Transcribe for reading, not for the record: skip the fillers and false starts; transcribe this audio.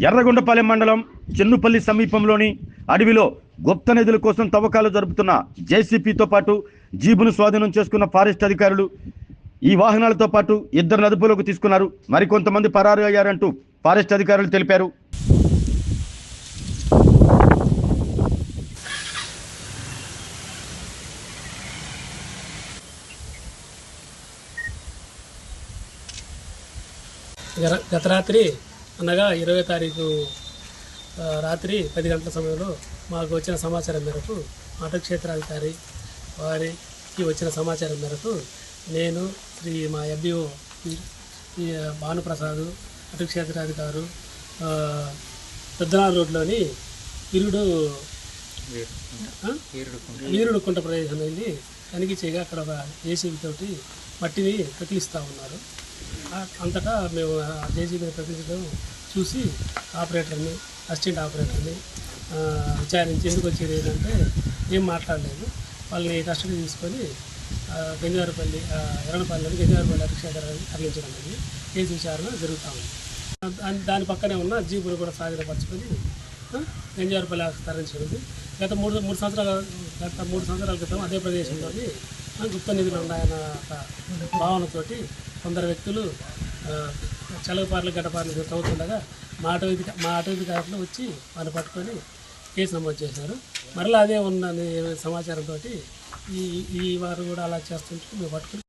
ఎర్రగొండపాలెం మండలం చెన్నుపల్లి సమీపంలోని అడవిలో గుప్త నిధుల కోసం తవ్వకాలు జరుపుతున్న జేసీపీతో పాటు జీబును స్వాధీనం చేసుకున్న ఫారెస్ట్ అధికారులు ఈ వాహనాలతో పాటు 2 అదుపులోకి తీసుకున్నారు. మరికొంతమంది పరారు అయ్యారంటూ ఫారెస్ట్ అధికారులు తెలిపారు. గత రాత్రి అనగా 20వ తారీఖు రాత్రి 10 గంటల సమయంలో మాకు వచ్చిన సమాచారం మేరకు అటవీ క్షేత్రాధికారి వారికి వచ్చిన సమాచారం మేరకు నేను మా ఎఫ్బిఓ భానుప్రసాద్ అటవీ క్షేత్రాధికారు పెద్దనార్ రోడ్లోని వీరుడు కుంట ప్రదేశం వెళ్ళి తనిఖీ చేయగా అక్కడ ఒక జేసీబీ తోటి మట్టిని పెకిలిస్తూ ఉన్నారు. అంతటా మేము జేసీబీని ప్రతినిధులను చూసి ఆపరేటర్ని అసిస్టెంట్ ఆపరేటర్ని విచారించి ఎందుకు వచ్చేది ఏంటంటే ఏం మాట్లాడలేదు. వాళ్ళని కస్టడీ తీసుకొని గంజారుపల్లి ఎర్రనపల్లిలోని గంజారుపల్లి అటవీ క్షేత్రాన్ని తరలించడం అనేది కేసు విచారణ జరుగుతూ ఉంది. దాని పక్కనే ఉన్న జీబును కూడా స్వాధీనపరచుకొని గంజారుపల్లి తరలించడం. గత మూడు సంవత్సరాల క్రితం అదే ప్రదేశంలోని గుప్త నిధులు ఉన్నాయన్న ఒక భావనతోటి కొందరు వ్యక్తులు చలగపార్లు గడ్డపార్లు తవ్వుతుండగా మా అటవీధికారులు వచ్చి వాళ్ళు పట్టుకొని కేసు నమోదు చేశారు. మరలా అదే ఉన్న సమాచారంతో ఈ వారు కూడా అలా చేస్తుంటే మేము పట్టుకుని